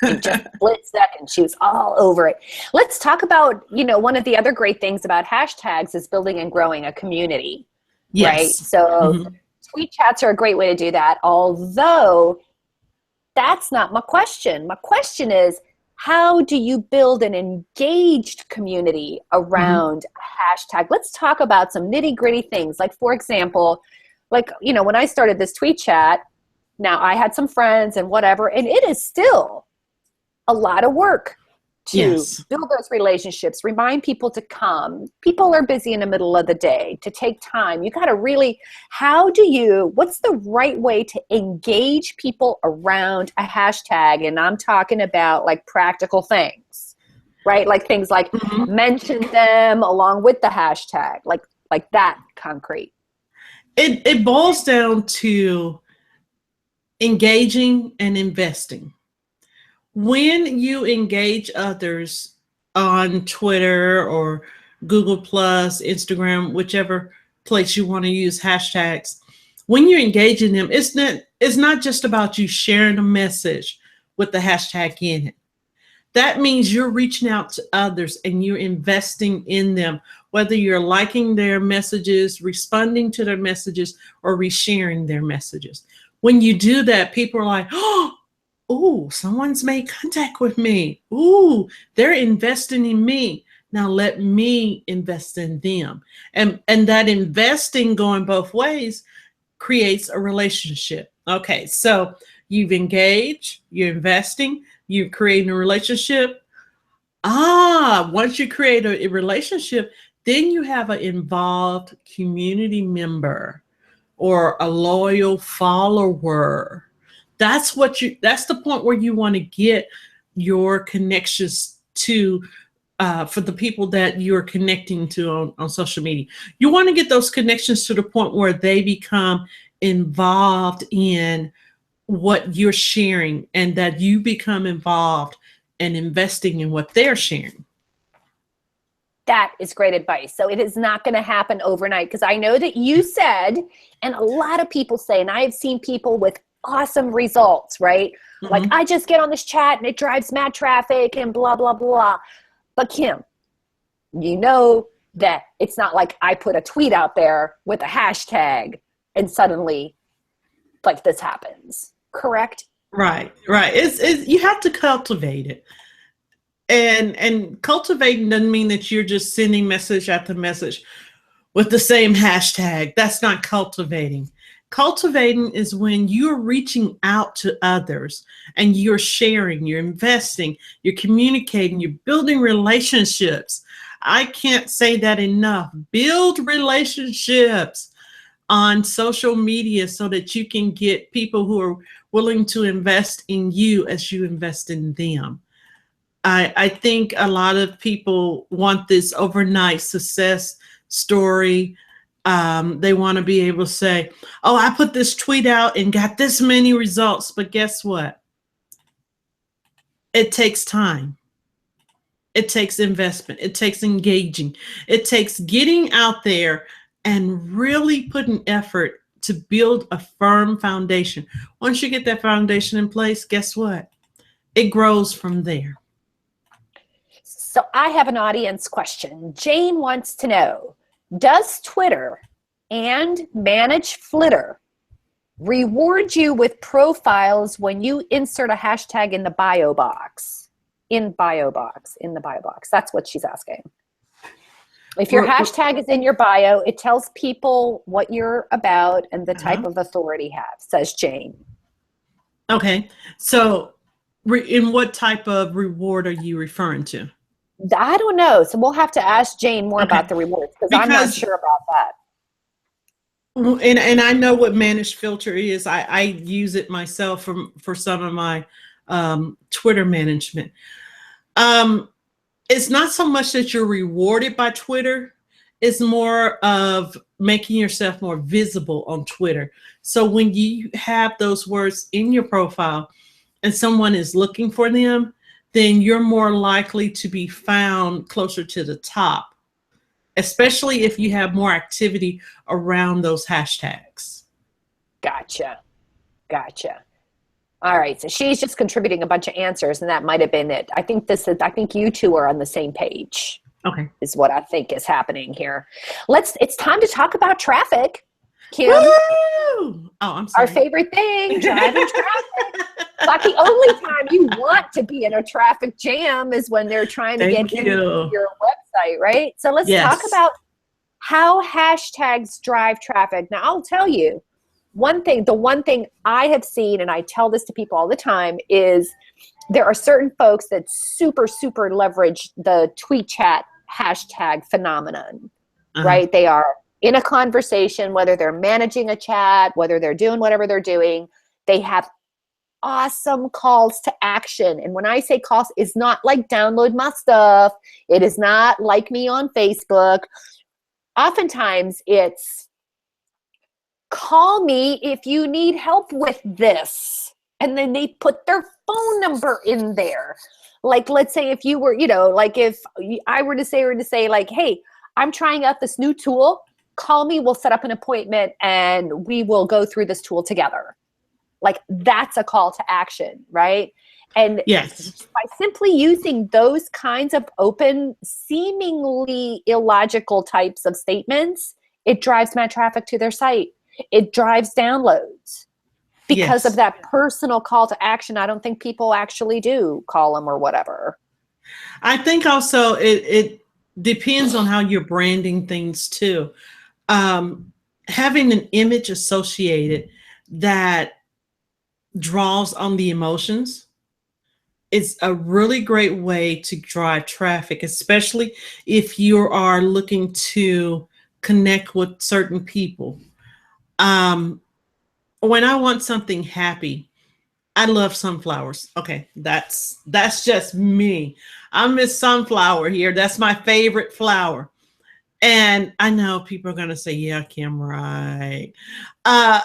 In just a split second, she was all over it. Let's talk about, you know, one of the other great things about hashtags is building and growing a community, right? Yes. So Mhm. tweet chats are a great way to do that. Although that's not my question. My question is, how do you build an engaged community Mhm. around a hashtag? Let's talk about some nitty gritty things. Like, for example, like, you know, when I started this tweet chat, now I had some friends and whatever, and it is still a lot of work to Yes. build those relationships, remind people to come. People are busy in the middle of the day, to take time. You got to really, what's the right way to engage people around a hashtag? And I'm talking about like practical things, right? Like things like Mhm. mention them along with the hashtag, like that concrete. It boils down to engaging and investing. When you engage others on Twitter or Google Plus, Instagram, whichever place you want to use hashtags, when you engage in them, it's not just about you sharing a message with the hashtag in it. That means you're reaching out to others and you're investing in them, whether you're liking their messages, responding to their messages, or resharing their messages. When you do that, people are like, oh, someone's made contact with me. Ooh, they're investing in me. Now let me invest in them. And that investing going both ways creates a relationship. Okay, so you've engaged, you're investing, you're creating a relationship. Once you create a relationship, then you have an involved community member or a loyal follower. That's the point where you want to get your connections to, for the people that you're connecting to on social media. You want to get those connections to the point where they become involved in what you're sharing, and that you become involved and investing in what they're sharing. That is great advice. So it is not going to happen overnight, because I know that you said, and a lot of people say, and I have seen people with awesome results, right? Mm-hmm. Like, I just get on this chat and it drives mad traffic and blah, blah, blah. But Kim, you know that it's not like I put a tweet out there with a hashtag and suddenly like this happens, correct? Right. It's you have to cultivate it. And cultivating doesn't mean that you're just sending message after message with the same hashtag. That's not cultivating. Cultivating is when you're reaching out to others and you're sharing, you're investing, you're communicating, you're building relationships. I can't say that enough. Build relationships on social media so that you can get people who are willing to invest in you as you invest in them. I think a lot of people want this overnight success story. They want to be able to say, oh, I put this tweet out and got this many results. But guess what? It takes time. It takes investment. It takes engaging. It takes getting out there and really putting effort to build a firm foundation. Once you get that foundation in place, guess what? It grows from there. So I have an audience question. Jane wants to know, does Twitter and Manage Flitter reward you with profiles when you insert a hashtag in the bio box? In the bio box. That's what she's asking. If your hashtag is in your bio, it tells people what you're about and the type of authority you have, says Jane. Okay. So in what type of reward are you referring to? I don't know. So we'll have to ask Jane more about the rewards, because I'm not sure about that. And I know what Managed Filter is. I use it myself for some of my Twitter management. It's not so much that you're rewarded by Twitter. It's more of making yourself more visible on Twitter. So when you have those words in your profile and someone is looking for them, then you're more likely to be found closer to the top, especially if you have more activity around those hashtags. Gotcha. All right. So she's just contributing a bunch of answers, and that might have been it. I think you two are on the same page. Okay. Is what I think is happening here. It's time to talk about traffic, Kim. Woo! Oh, I'm sorry. Our favorite thing, driving traffic. Like, the only time you want to be in a traffic jam is when they're trying to get into your website, right? So let's talk about how hashtags drive traffic. Now, I'll tell you, the one thing I have seen, and I tell this to people all the time, is there are certain folks that super, super leverage the tweet chat hashtag phenomenon, right? They are in a conversation, whether they're managing a chat, whether they're doing whatever they're doing, they have awesome calls to action. And when I say calls, it's not like download my stuff. It is not like me on Facebook. Oftentimes it's call me if you need help with this. And then they put their phone number in there. Like, let's say if you were, like if I were to say like, hey, I'm trying out this new tool, call me, we'll set up an appointment and we will go through this tool together. Like, that's a call to action, right? And by simply using those kinds of open, seemingly illogical types of statements, it drives mad traffic to their site. It drives downloads. Because of that personal call to action, I don't think people actually do call them or whatever. I think also it depends on how you're branding things too. Having an image associated that draws on the emotions is a really great way to drive traffic, especially if you are looking to connect with certain people. When I want something happy, I love sunflowers. Okay, that's just me. I'm Miss Sunflower here. That's my favorite flower. And I know people are gonna say, "Yeah, Kim, right." Uh,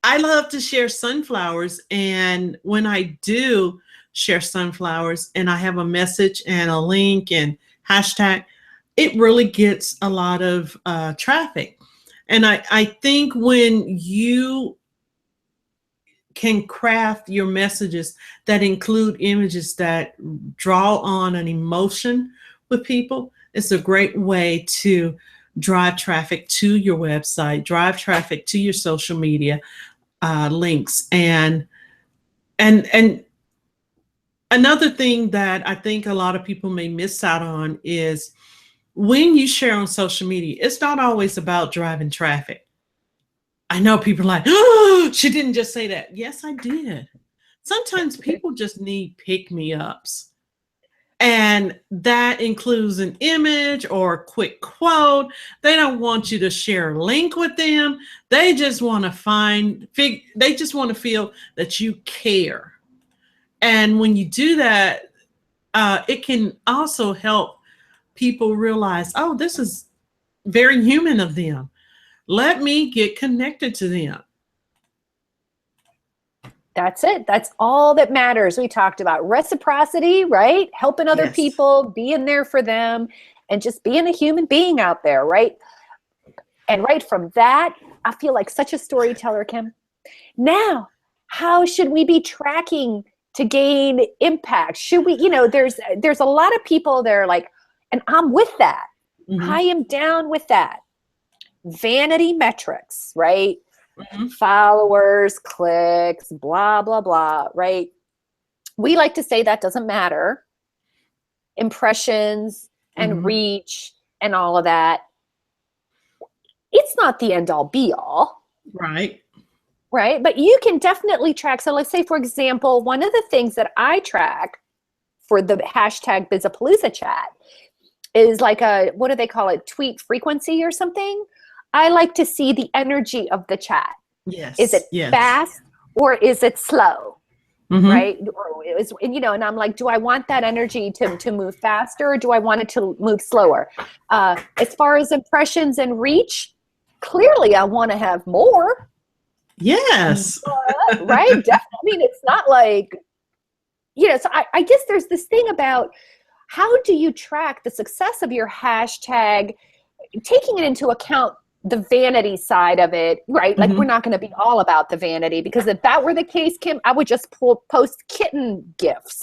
I love to share sunflowers, and when I do share sunflowers, and I have a message and a link and hashtag, it really gets a lot of traffic. And I think when you can craft your messages that include images that draw on an emotion with people, it's a great way to drive traffic to your website, drive traffic to your social media links, and another thing that I think a lot of people may miss out on is when you share on social media, it's not always about driving traffic. I know people are like, oh, she didn't just say that. Yes, I did. Sometimes people just need pick me ups. And that includes an image or a quick quote. They don't want you to share a link with them. They just want to they just want to feel that you care. And when you do that, it can also help people realize, oh, this is very human of them. Let me get connected to them. That's it. That's all that matters. We talked about reciprocity, right? Helping other Yes. people, being there for them, and just being a human being out there, right? And right from that, I feel like such a storyteller, Kim. Now, how should we be tracking to gain impact? Should we, there's a lot of people that are like, and I'm with that. Mm-hmm. I am down with that. Vanity metrics, right? Mm-hmm. Followers, clicks, blah, blah, blah, right? We like to say that doesn't matter. Impressions and Mm-hmm. reach and all of that. It's not the end all be all. Right. Right. But you can definitely track. So let's say, for example, one of the things that I track for the hashtag Bizapalooza chat is like what do they call it? Tweet frequency or something. I like to see the energy of the chat. Yes. Is it fast or is it slow? Mm-hmm. Right. And I'm like, do I want that energy to move faster or do I want it to move slower? As far as impressions and reach, clearly I want to have more. Yes. But, right. Definitely. I mean, it's not like, so I guess there's this thing about how do you track the success of your hashtag, taking it into account the vanity side of it, right? Like we're not going to be all about the vanity because if that were the case, Kim, I would just post kitten gifs.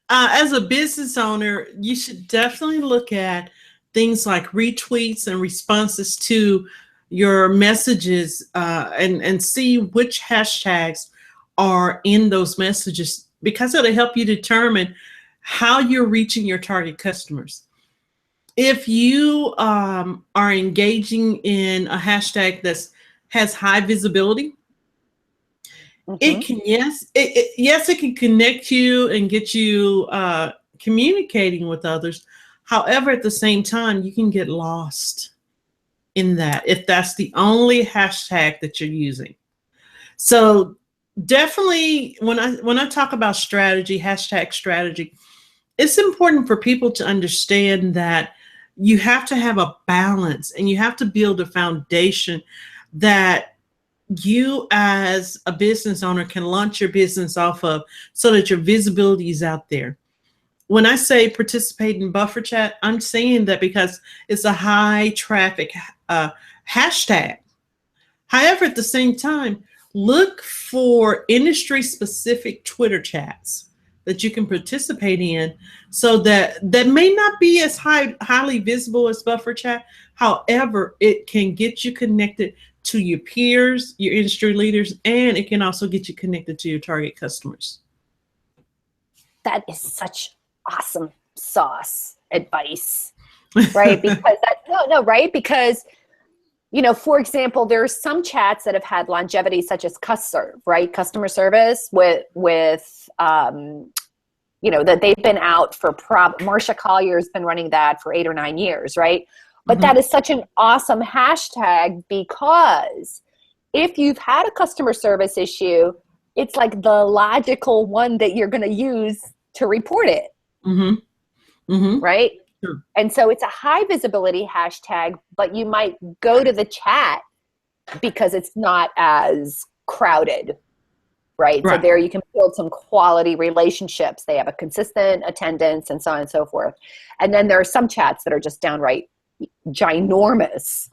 As a business owner, you should definitely look at things like retweets and responses to your messages and see which hashtags are in those messages because it'll help you determine how you're reaching your target customers. If you are engaging in a hashtag that has high visibility, it can it can connect you and get you communicating with others. However, at the same time, you can get lost in that if that's the only hashtag that you're using. So definitely when I talk about strategy, hashtag strategy, it's important for people to understand that you have to have a balance and you have to build a foundation that you as a business owner can launch your business off of so that your visibility is out there. When I say participate in buffer chat, I'm saying that because it's a high traffic hashtag. However, at the same time, look for industry specific Twitter chats that you can participate in so that may not be as highly visible as buffer chat. However, it can get you connected to your peers, your industry leaders, and it can also get you connected to your target customers. That is such awesome sauce advice, right? Because right? Because, for example, there's some chats that have had longevity, such as CustServe, right? Customer service with that they've been out for Marsha Collier's been running that for 8 or 9 years, right? But that is such an awesome hashtag, because if you've had a customer service issue, it's like the logical one that you're going to use to report it. Right? Sure. And so it's a high visibility hashtag, but you might go to the chat because it's not as crowded. Right? So there you can build some quality relationships. They have a consistent attendance and so on and so forth. And then there are some chats that are just downright ginormous,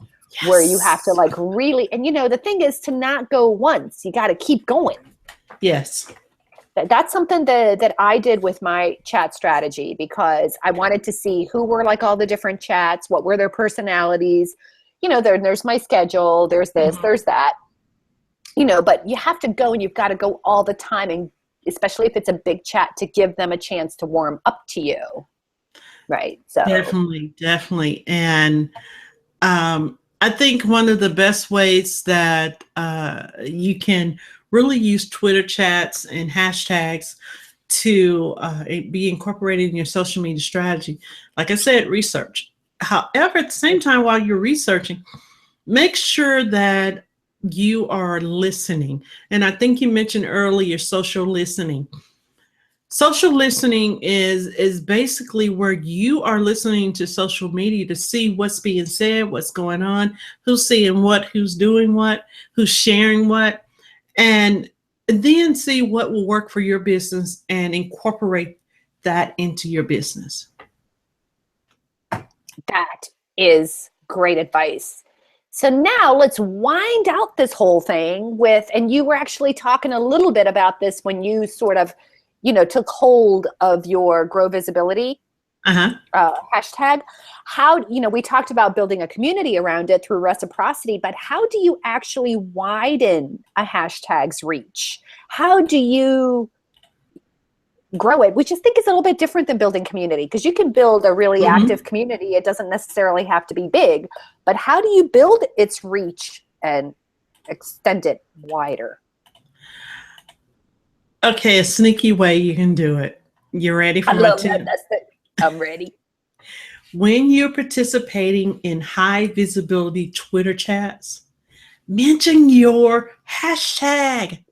where you have to like really, and the thing is to not go once, you got to keep going. Yes. That's something that I did with my chat strategy, because I wanted to see who were like all the different chats, what were their personalities, there's my schedule, there's this, there's that, but you have to go, and you've got to go all the time. And especially if it's a big chat, to give them a chance to warm up to you. Right. So definitely. And I think one of the best ways that you can really use Twitter chats and hashtags to be incorporated in your social media strategy, like I said, research. However, at the same time, while you're researching, make sure that you are listening. And I think you mentioned earlier social listening. Social listening is basically where you are listening to social media to see what's being said, what's going on, who's saying what, who's doing what, who's sharing what, and then see what will work for your business and incorporate that into your business. That is great advice. So now let's wind out this whole thing with, and you were actually talking a little bit about this when you sort of took hold of your Grow Visibility hashtag. How, we talked about building a community around it through reciprocity, but how do you actually widen a hashtag's reach? How do you grow it? Which I think is a little bit different than building community, because you can build a really active community. It doesn't necessarily have to be big, but how do you build its reach and extend it wider? Okay, a sneaky way you can do it. You ready for my tip? I'm ready. When you're participating in high visibility Twitter chats, mention your hashtag.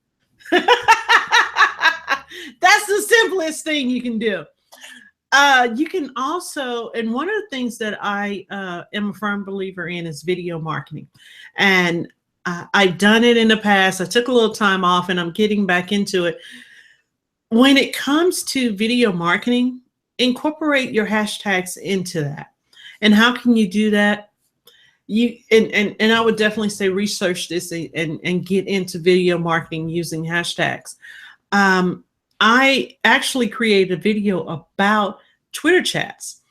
That's the simplest thing you can do. You can also, and one of the things that I am a firm believer in is video marketing. And I've done it in the past. I took a little time off and I'm getting back into it. When it comes to video marketing, incorporate your hashtags into that. And how can you do that? And I would definitely say research this and get into video marketing using hashtags. I actually created a video about Twitter chats,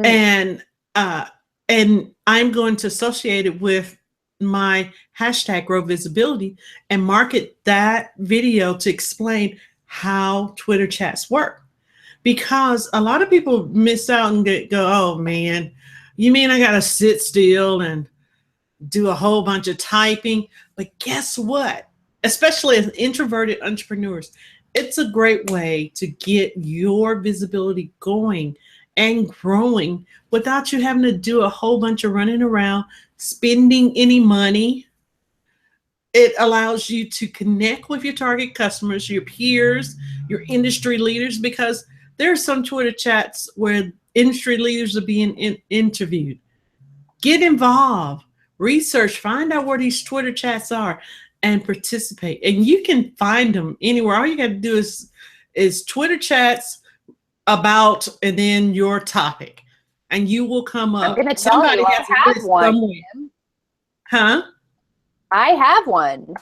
and I'm going to associate it with my hashtag Grow Visibility and market that video to explain how Twitter chats work. Because a lot of people miss out and go, oh man, you mean I got to sit still and do a whole bunch of typing? But guess what? Especially as introverted entrepreneurs, it's a great way to get your visibility going and growing without you having to do a whole bunch of running around, spending any money. It allows you to connect with your target customers, your peers, your industry leaders, because there are some Twitter chats where industry leaders are being interviewed. Get involved, research, find out where these Twitter chats are, and participate. And you can find them anywhere. All you got to do is Twitter chats about, and then your topic, and you will come up. I'm going to tell you, I have one. Huh? I have one.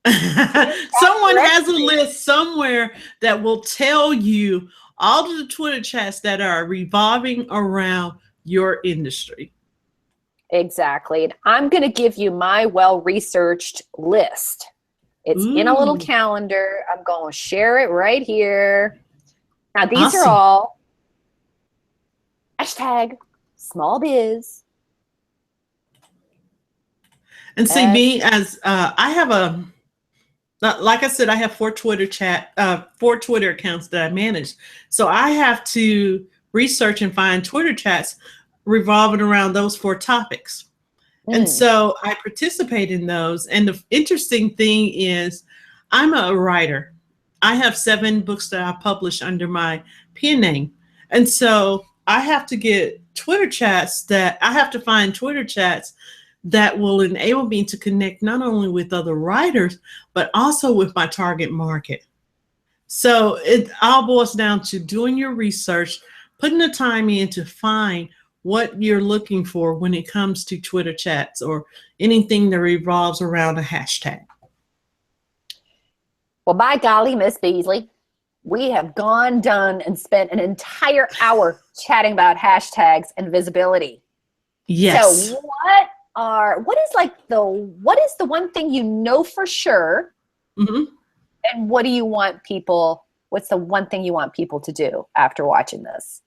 Someone has a list somewhere that will tell you all of the Twitter chats that are revolving around your industry. Exactly. And I'm going to give you my well-researched list. It's in a little calendar. I'm going to share it right here. Now, these are all hashtag small biz. And see, me as I have like I said, I have four Twitter accounts that I manage. So I have to research and find Twitter chats revolving around those 4 topics. And so I participate in those. And the interesting thing is, I'm a writer. I have 7 books that I publish under my pen name. And so I have to get Twitter chats that I have to find Twitter chats that will enable me to connect not only with other writers, but also with my target market. So it all boils down to doing your research, putting the time in to find what you're looking for when it comes to Twitter chats or anything that revolves around a hashtag. Well, by golly, Miss Beasley, we have done and spent an entire hour chatting about hashtags and visibility. Yes. So what is the one thing you know for sure? Mm-hmm. And what's the one thing you want people to do after watching this?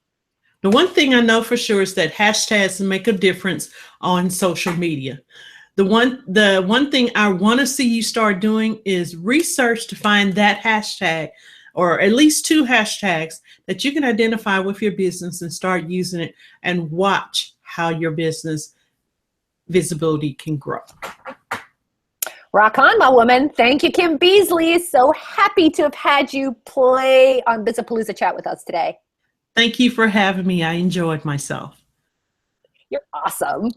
The one thing I know for sure is that hashtags make a difference on social media. The one thing I want to see you start doing is research to find that hashtag, or at least 2 hashtags that you can identify with your business and start using it, and watch how your business visibility can grow. Rock on, my woman. Thank you, Kim Beasley. So happy to have had you play on Bizapalooza Chat with us today. Thank you for having me. I enjoyed myself. You're awesome.